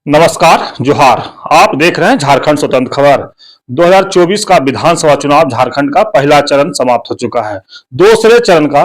नमस्कार, जोहार। आप देख रहे हैं झारखंड स्वतंत्र खबर। 2024 का विधानसभा चुनाव झारखंड का पहला चरण समाप्त हो चुका है। दूसरे चरण का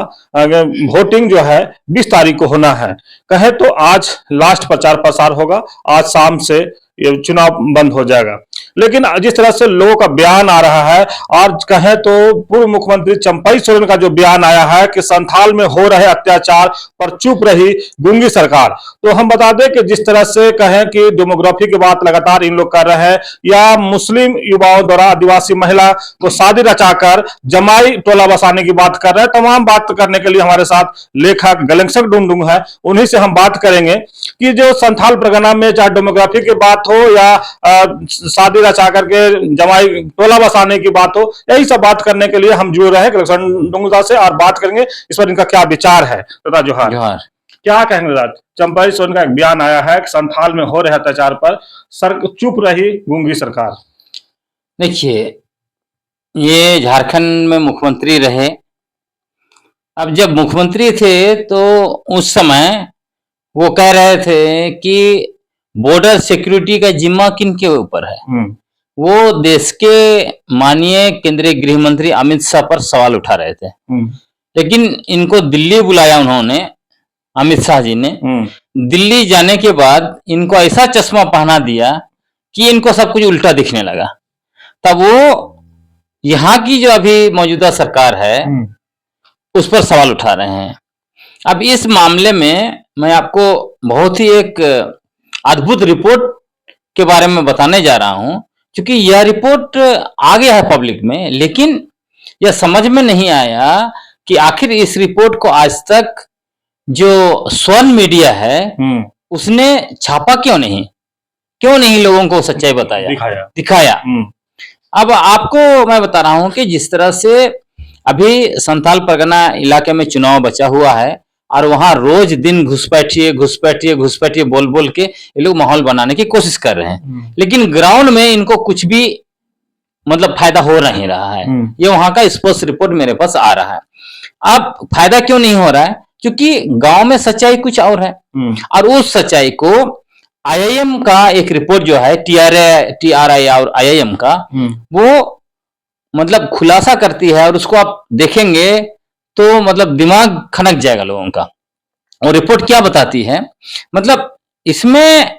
वोटिंग जो है 20 तारीख को होना है। कहे तो आज लास्ट प्रचार प्रसार होगा। आज शाम से ये चुनाव बंद हो जाएगा। लेकिन जिस तरह से लोगों का बयान आ रहा है और कहें तो पूर्व मुख्यमंत्री चंपई सोरेन का जो बयान आया है कि संथाल में हो रहे अत्याचार पर चुप रही गूंगी सरकार। तो हम बता दें कि जिस तरह से कहें कि डेमोग्राफी की बात लगातार इन लोग कर रहे हैं या मुस्लिम युवाओं द्वारा आदिवासी महिला को शादी रचाकर जमाई टोला बसाने की बात कर रहे हैं। तमाम बात करने के लिए हमारे साथ लेखक गलेंसक डुंडुंग है, उन्हीं से हम बात करेंगे कि जो संथाल परगना में चाहे डेमोग्राफी की बात हो या शादी रचा करके जमाई टोला बसाने की बात हो, यही सब बात करने के लिए हम जुड़ रहे हैं गलेंसक डुंडुंग से और बात करेंगे इस पर इनका क्या विचार है। दादा जोहार। जोहार। क्या कहेंगे दादा? चंपई सोरेन का एक बयान आया है कि संथाल में हो रहे अत्याचार पर चुप रही गूंगी सरकार। देखिए, ये झारखंड में मुख्यमंत्री रहे। अब जब मुख्यमंत्री थे तो उस समय वो कह रहे थे कि बॉर्डर सिक्योरिटी का जिम्मा किन के ऊपर है। वो देश के माननीय केंद्रीय गृह मंत्री अमित शाह पर सवाल उठा रहे थे। लेकिन इनको दिल्ली बुलाया उन्होंने, अमित शाह जी ने। दिल्ली जाने के बाद इनको ऐसा चश्मा पहना दिया कि इनको सब कुछ उल्टा दिखने लगा। तब वो यहाँ की जो अभी मौजूदा सरकार है उस पर सवाल उठा रहे हैं। अब इस मामले में मैं आपको बहुत ही एक अद्भुत रिपोर्ट के बारे में बताने जा रहा हूं, क्योंकि यह रिपोर्ट आ गया है पब्लिक में, लेकिन यह समझ में नहीं आया कि आखिर इस रिपोर्ट को आज तक जो स्वर्ण मीडिया है उसने छापा क्यों नहीं लोगों को सच्चाई बताया, दिखाया। अब आपको मैं बता रहा हूं कि जिस तरह से अभी संथाल परगना इलाके में चुनाव बचा हुआ है और वहां रोज दिन घुसपैठिए बोल बोल के ये लोग माहौल बनाने की कोशिश कर रहे हैं, लेकिन ग्राउंड में इनको कुछ भी मतलब फायदा हो नहीं रहा है। ये वहां का स्पष्ट रिपोर्ट मेरे पास आ रहा है। अब फायदा क्यों नहीं हो रहा है? क्योंकि गांव में सच्चाई कुछ और है और उस सच्चाई को आईआईएम का एक रिपोर्ट जो है टीआरआई और आईआईएम का, वो मतलब खुलासा करती है और उसको आप देखेंगे तो मतलब दिमाग खनक जाएगा लोगों का। और रिपोर्ट क्या बताती है, मतलब इसमें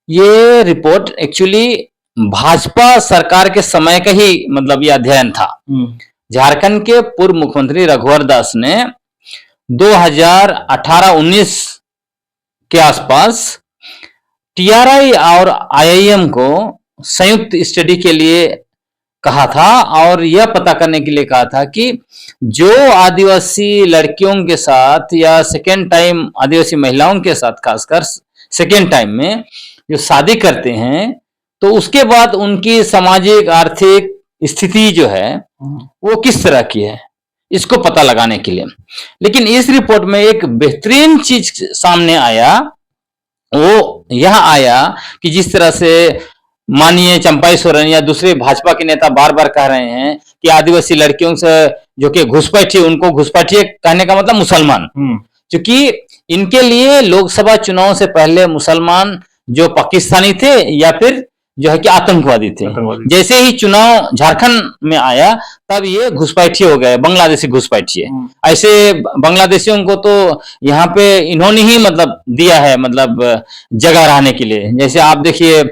ये रिपोर्ट एक्चुअली भाजपा सरकार के समय का ही मतलब ये अध्ययन था। झारखंड के पूर्व मुख्यमंत्री रघुवर दास ने 2018-19 के आसपास टीआरआई और आईआईएम को संयुक्त स्टडी के लिए कहा था और यह पता करने के लिए कहा था कि जो आदिवासी लड़कियों के साथ या सेकेंड टाइम आदिवासी महिलाओं के साथ खासकर सेकेंड टाइम में जो शादी करते हैं तो उसके बाद उनकी सामाजिक आर्थिक स्थिति जो है वो किस तरह की है, इसको पता लगाने के लिए। लेकिन इस रिपोर्ट में एक बेहतरीन चीज सामने आया, वो यह आया कि जिस तरह से माननीय चंपई सोरेन या दूसरे भाजपा के नेता बार बार कह रहे हैं कि आदिवासी लड़कियों से जो कि घुसपैठिए, उनको घुसपैठिए कहने का मतलब मुसलमान, क्योंकि इनके लिए लोकसभा चुनाव से पहले मुसलमान जो पाकिस्तानी थे या फिर जो है कि आतंकवादी थे। जैसे ही चुनाव झारखंड में आया तब ये घुसपैठिए हो गए, बांग्लादेशी घुसपैठिए। ऐसे बांग्लादेशियों को तो यहाँ पे इन्होंने ही मतलब दिया है मतलब जगह रहने के लिए। जैसे आप देखिए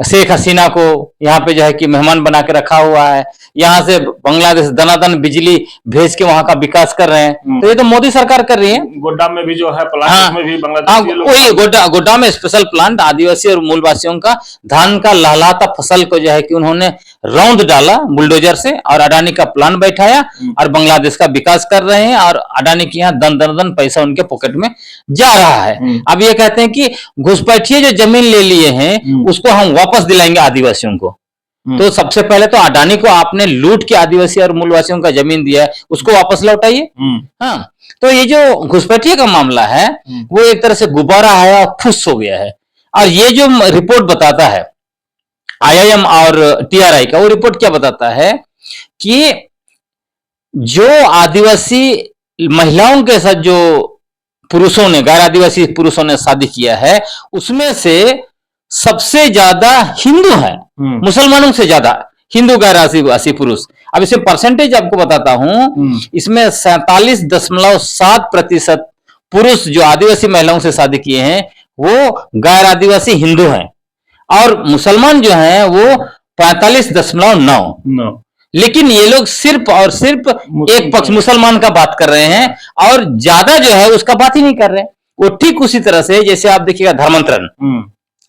शेख हसीना को यहाँ पे जो है कि मेहमान बना के रखा हुआ है, यहाँ से बांग्लादेश दनादन बिजली भेज के वहां का विकास कर रहे हैं। तो ये तो मोदी सरकार कर रही है। गोड्डा में भी जो है प्लांट में भी बांग्लादेशी लोग, वही गोड्डा में स्पेशल प्लांट आदिवासी और मूलवासियों का धान का लहलहाता फसल को जो है कि उन्होंने रौंद डाला बुलडोजर से और अडानी का प्लान बैठाया और बांग्लादेश का विकास कर रहे हैं और अडानी के यहाँ दन पैसा उनके पॉकेट में जा रहा है। अब ये कहते हैं कि घुसपैठिए जो जमीन ले लिए हैं उसको हम वापस दिलाएंगे आदिवासियों को। तो सबसे पहले तो अडानी को आपने लूट के आदिवासी और मूलवासियों का जमीन दिया है, उसको वापस लौटाइए। हाँ, तो ये जो घुसपैठिए का मामला है वो एक तरह से गुब्बारा है और फुस हो गया है। और ये जो रिपोर्ट बताता है आईआईएम और टीआरआई का, वो रिपोर्ट क्या बताता है कि जो आदिवासी महिलाओं के साथ जो पुरुषों ने, गैर आदिवासी पुरुषों ने शादी किया है उसमें से सबसे ज्यादा हिंदू है, मुसलमानों से ज्यादा हिंदू गैर आदिवासी पुरुष। अब इसमें परसेंटेज आपको बताता हूं, इसमें 47.7% पुरुष जो आदिवासी महिलाओं से शादी किए हैं वो गैर आदिवासी हिंदू हैं, और मुसलमान जो हैं वो 45.9। लेकिन ये लोग सिर्फ और सिर्फ एक पक्ष मुसलमान का बात कर रहे हैं और ज्यादा जो है उसका बात ही नहीं कर रहे। वो ठीक उसी तरह से जैसे आप देखिएगा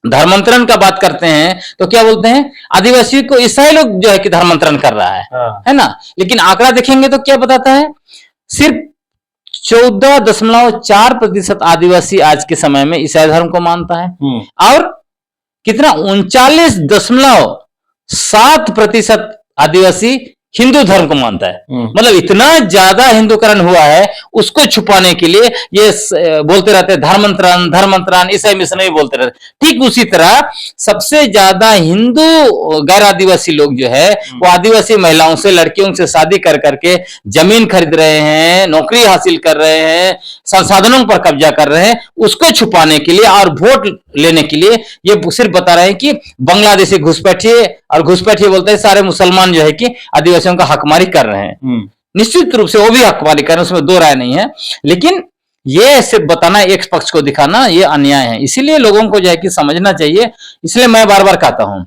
धर्मांतरण का बात करते हैं तो क्या बोलते हैं, आदिवासी को ईसाई लोग जो है कि धर्मांतरण कर रहा है ना। लेकिन आंकड़ा देखेंगे तो क्या बताता है, सिर्फ 14.4% आदिवासी आज के समय में ईसाई धर्म को मानता है, और कितना 39.7% आदिवासी हिंदू धर्म को मानता है। मतलब इतना ज्यादा हिंदूकरण हुआ है, उसको छुपाने के लिए ये बोलते रहते हैं धर्मांतरण ईसाई मिशन भी बोलते रहते। ठीक उसी तरह सबसे ज्यादा हिंदू गैर आदिवासी लोग जो है वो आदिवासी महिलाओं से, लड़कियों से शादी कर करके जमीन खरीद रहे हैं, नौकरी हासिल कर रहे हैं, संसाधनों पर कब्जा कर रहे हैं, उसको छुपाने के लिए और वोट लेने के लिए ये सिर्फ बता रहे हैं कि बांग्लादेशी घुसपैठिए, और घुसपैठिए बोलते हैं सारे मुसलमान जो है कि आदिवासियों का हकमारी कर रहे हैं। निश्चित रूप से वो भी हकमारी कर रहे हैं, उसमें दो राय नहीं है, लेकिन ये सिर्फ बताना, एक पक्ष को दिखाना, ये अन्याय है। इसीलिए लोगों को जो है कि समझना चाहिए, इसलिए मैं बार बार कहता हूं।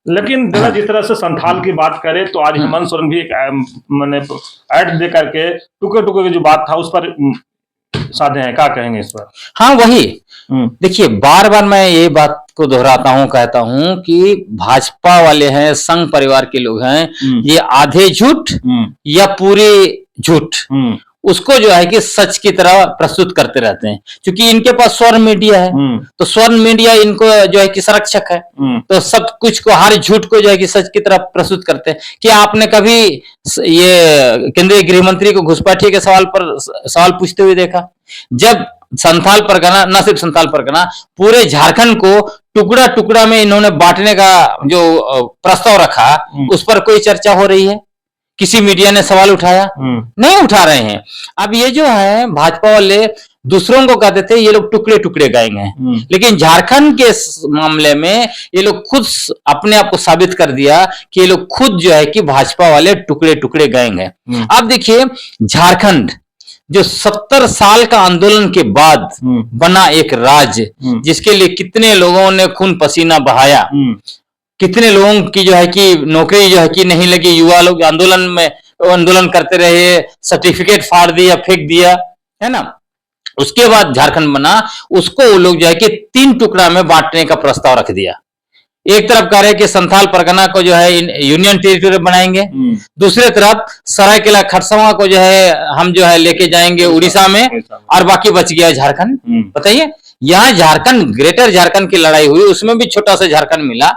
लेकिन जिस तरह से संथाल की बात करें तो आज हेमंत सोरेन भी एक मैंने ऐड दे करके टुकड़े टुकड़े की जो बात था उस पर साधे हैं, क्या कहेंगे इस पर? हाँ वही देखिए, बार बार मैं ये बात को दोहराता हूं, कहता हूं कि भाजपा वाले हैं, संघ परिवार के लोग हैं, ये आधे झूठ या पूरे झूठ उसको जो है कि सच की तरह प्रस्तुत करते रहते हैं, क्योंकि इनके पास स्वर्ण मीडिया है, तो स्वर्ण मीडिया इनको जो है कि संरक्षक है, तो सब कुछ को, हर झूठ को जो है कि सच की तरह प्रस्तुत करते हैं। क्या आपने कभी ये केंद्रीय गृह मंत्री को घुसपैठिए के सवाल पूछते हुए देखा? जब संथाल परगना, न सिर्फ संथाल परगना, पूरे झारखंड को टुकड़ा टुकड़ा में इन्होंने बांटने का जो प्रस्ताव रखा, उस पर कोई चर्चा हो रही है? किसी मीडिया ने सवाल उठाया? नहीं उठा रहे हैं। अब ये जो है भाजपा वाले दूसरों को कहते थे ये लोग टुकड़े टुकड़े गाएंगे, लेकिन झारखंड के मामले में ये लोग खुद अपने आप को साबित कर दिया कि ये लोग खुद जो है कि भाजपा वाले टुकड़े टुकड़े गाएंगे। अब देखिए, झारखंड जो 70 साल का आंदोलन के बाद बना एक राज्य, जिसके लिए कितने लोगों ने खून पसीना बहाया, कितने लोगों की जो है कि नौकरी जो है कि नहीं लगी, युवा लोग आंदोलन करते रहे, सर्टिफिकेट फाड़ दिया, फेंक दिया, है ना। उसके बाद झारखंड बना, उसको वो लोग जो है कि 3 टुकड़ा में बांटने का प्रस्ताव रख दिया। एक तरफ कह रहे कि संथाल परगना को जो है यूनियन टेरिटरी बनाएंगे, दूसरे तरफ सरायकेला खरसावां को जो है हम जो है लेके जाएंगे उड़ीसा में, और बाकी बच गया झारखंड। बताइए, यहाँ झारखंड, ग्रेटर झारखंड की लड़ाई हुई, उसमें भी छोटा सा झारखंड मिला,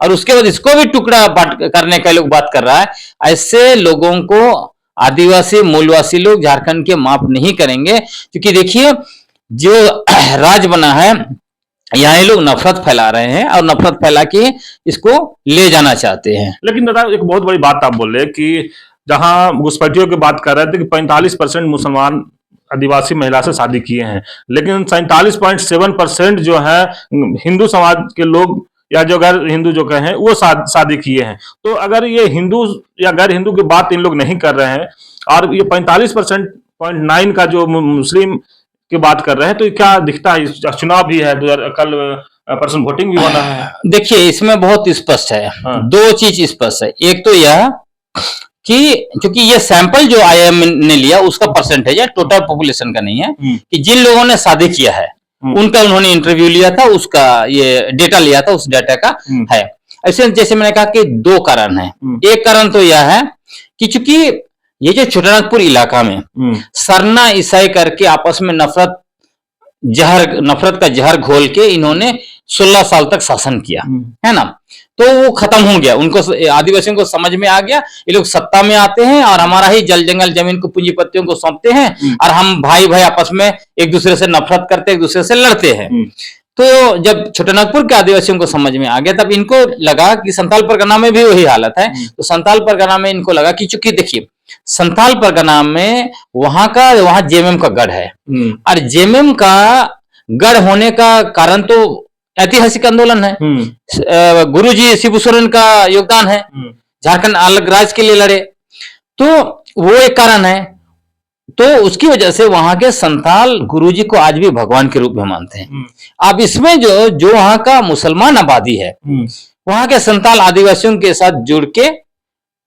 और उसके बाद इसको भी टुकड़ा करने का लोग बात कर रहा है। ऐसे लोगों को आदिवासी मूलवासी लोग झारखंड के माफ नहीं करेंगे, क्योंकि देखिए जो राज बना है, यहाँ लोग नफरत फैला रहे हैं और नफरत फैला के इसको ले जाना चाहते हैं। लेकिन दादा, एक बहुत बड़ी बात आप बोल रहे कि जहां घुसपैठियों की बात कर रहे थे कि 45% मुसलमान आदिवासी महिला से शादी किए हैं, लेकिन 47.7% जो है हिंदू समाज के लोग या जो गैर हिंदू जो कहें वो शादी किए हैं। तो अगर ये हिंदू या गैर हिंदू की बात इन लोग नहीं कर रहे हैं और ये 45.9 का जो मुस्लिम की बात कर रहे हैं, तो क्या दिखता है? चुनाव भी है, कल पर्सन वोटिंग भी होना है। देखिए, इसमें बहुत स्पष्ट है, दो चीज स्पष्ट है। एक तो यह कि क्योंकि ये सैंपल जो IIM ने लिया उसका परसेंटेज है, टोटल पॉपुलेशन का नहीं है, कि जिन लोगों ने शादी किया है उनका उन्होंने इंटरव्यू लिया था, उसका ये डेटा लिया था, उस डेटा का है। ऐसे जैसे मैंने कहा कि 2 कारण है। एक कारण तो यह है कि चूंकि ये जो छोटानागपुर इलाका में सरना ईसाई करके आपस में नफरत का जहर घोल के इन्होंने 16 साल तक शासन किया, है ना, तो वो खत्म हो गया। उनको, आदिवासियों को समझ में आ गया, ये लोग सत्ता में आते हैं और हमारा ही जल जंगल जमीन को पूंजीपतियों को सौंपते हैं, और हम भाई भाई आपस में एक दूसरे से नफरत करते, एक दूसरे से लड़ते हैं। तो जब छोटानागपुर के आदिवासियों को समझ में आ गया, तब इनको लगा कि संथाल परगना में भी वही हालत है। तो संथाल परगना में इनको लगा कि चूंकि देखिए संथाल परगना में वहां जेएमएम का गढ़ है, और जेएमएम का गढ़ होने का कारण तो ऐतिहासिक आंदोलन है। गुरुजी शिबू सोरेन का योगदान है, झारखंड अलग राज्य के लिए लड़े, तो वो एक कारण है। तो उसकी वजह से वहां के संथाल गुरुजी को आज भी भगवान के रूप में मानते हैं। अब इसमें जो वहां का मुसलमान आबादी है, वहां के संथाल आदिवासियों के साथ जुड़ के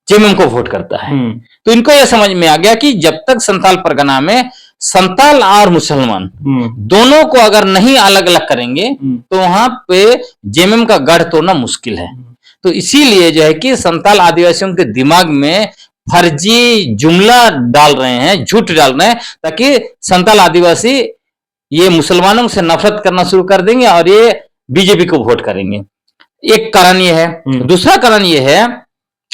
जेएमएम को वोट करता है। तो इनको यह समझ में आ गया कि जब तक संथाल परगना में संथाल और मुसलमान दोनों को अगर नहीं अलग अलग करेंगे तो वहां पे जेएमएम का गढ़ तोड़ना मुश्किल है। तो इसीलिए जो है कि संथाल आदिवासियों के दिमाग में फर्जी जुमला डाल रहे हैं, झूठ डाल रहे हैं, ताकि संथाल आदिवासी ये मुसलमानों से नफरत करना शुरू कर देंगे और ये बीजेपी को वोट करेंगे। एक कारण ये है। दूसरा कारण ये है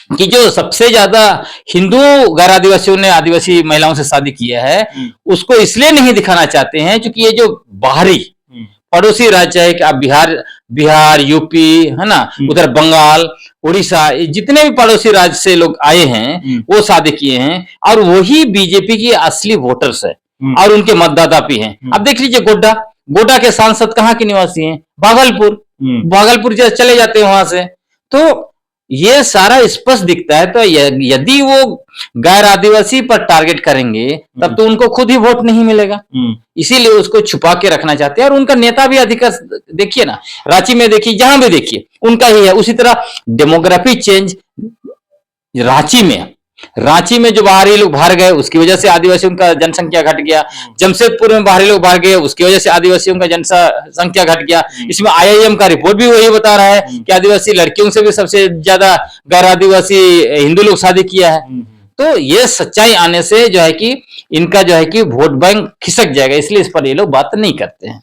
कि जो सबसे ज्यादा हिंदू गैर आदिवासियों ने आदिवासी महिलाओं से शादी किया है, उसको इसलिए नहीं दिखाना चाहते हैं क्योंकि ये जो बाहरी पड़ोसी राज्य है कि आप बिहार, यूपी है ना, उधर बंगाल, उड़ीसा, जितने भी पड़ोसी राज्य से लोग आए हैं वो शादी किए हैं और वही बीजेपी की असली वोटर्स है और उनके मतदाता भी हैं। अब देख लीजिए गोड्डा के सांसद कहाँ के निवासी हैं? भागलपुर चले जाते हैं वहां से। तो ये सारा स्पष्ट दिखता है। तो यदि वो गैर आदिवासी पर टारगेट करेंगे तब तो उनको खुद ही वोट नहीं मिलेगा, इसीलिए उसको छुपा के रखना चाहते हैं। और उनका नेता भी अधिकार देखिए ना, रांची में देखिए, जहां भी देखिए उनका ही है। उसी तरह डेमोग्राफी चेंज रांची में जो बाहरी लोग बाहर गए उसकी वजह से आदिवासियों का जनसंख्या घट गया। जमशेदपुर में बाहरी लोग बाहर गए उसकी वजह से आदिवासियों का जनसंख्या घट गया। इसमें आईआईएम का रिपोर्ट भी वही बता रहा है कि आदिवासी लड़कियों से भी सबसे ज्यादा गैर आदिवासी हिंदू लोग शादी किया है। तो ये सच्चाई आने से जो है कि इनका जो है कि वोट बैंक खिसक जाएगा, इसलिए इस पर ये लोग बात नहीं करते हैं।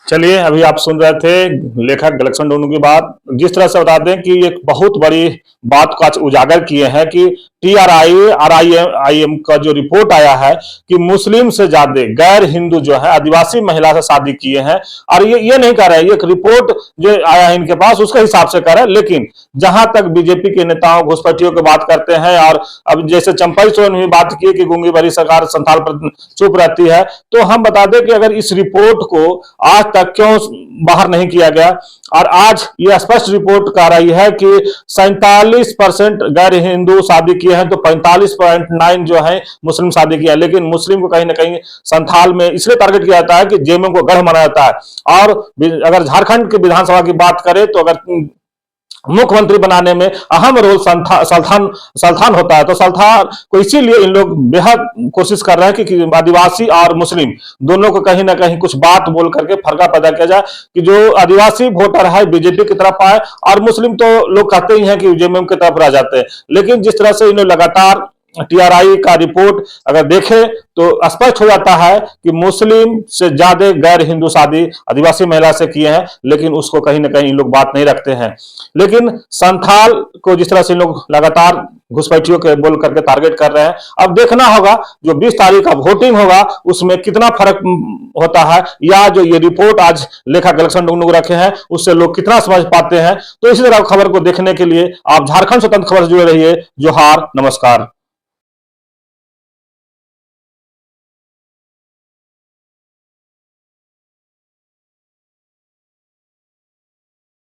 चलिए, अभी आप सुन रहे थे लेखक गलेक्सन डोनू की बात। जिस तरह से बता दें कि एक बहुत बड़ी बात को आज उजागर किए हैं कि TRI-RIM का जो रिपोर्ट आया है कि मुस्लिम से ज्यादा गैर हिंदू जो है आदिवासी महिला से शादी किए हैं। और ये नहीं कह रहे हैं, ये एक रिपोर्ट जो आया है इनके पास उसके हिसाब से कह रहे हैं। लेकिन जहां तक बीजेपी के नेताओं घुसपैठियों की बात करते हैं, और अब जैसे चंपई सोरेन भी बात की कि गूंगी भरी सरकार संथाल पर चुप रहती है, तो हम बता दें कि अगर इस रिपोर्ट को आज तक क्यों बाहर नहीं किया गया, और आज यह स्पष्ट रिपोर्ट कह रही है कि 47% गैर हिंदू शादी किए हैं, तो 45.9 जो है मुस्लिम शादी किया है। लेकिन मुस्लिम को कहीं ना कहीं संथाल में इसलिए टारगेट किया जाता है कि जेएमएम को गढ़ माना जाता है। और अगर झारखंड की विधानसभा की बात करें तो अगर मुख्यमंत्री बनाने में अहम रोल सल्तान होता है, तो सल्तान को इसीलिए इन लोग बेहद कोशिश कर रहे हैं कि आदिवासी और मुस्लिम दोनों को कहीं ना कहीं कुछ बात बोल करके फर्का पैदा किया जाए कि जो आदिवासी वोटर है बीजेपी की तरफ आए, और मुस्लिम तो लोग कहते ही हैं कि जेएमएम की तरफ रह जाते हैं। लेकिन जिस तरह से इन्हें लगातार TRI का रिपोर्ट अगर देखें तो स्पष्ट हो जाता है कि मुस्लिम से ज्यादा गैर हिंदू शादी आदिवासी महिला से किए हैं, लेकिन उसको कहीं ना कहीं लोग बात नहीं रखते हैं। लेकिन संथाल को जिस तरह से लोग लगातार घुसपैठियों के बोल करके टारगेट कर रहे हैं, अब देखना होगा जो 20 तारीख का वोटिंग होगा उसमें कितना फर्क होता है, या जो ये रिपोर्ट आज लेखक गलेक्सन डोनू रखे हैं उससे लोग कितना समझ पाते हैं। तो इसी तरह खबर को देखने के लिए आप झारखंड स्वतंत्र खबर से जुड़े रहिए। जोहार, नमस्कार।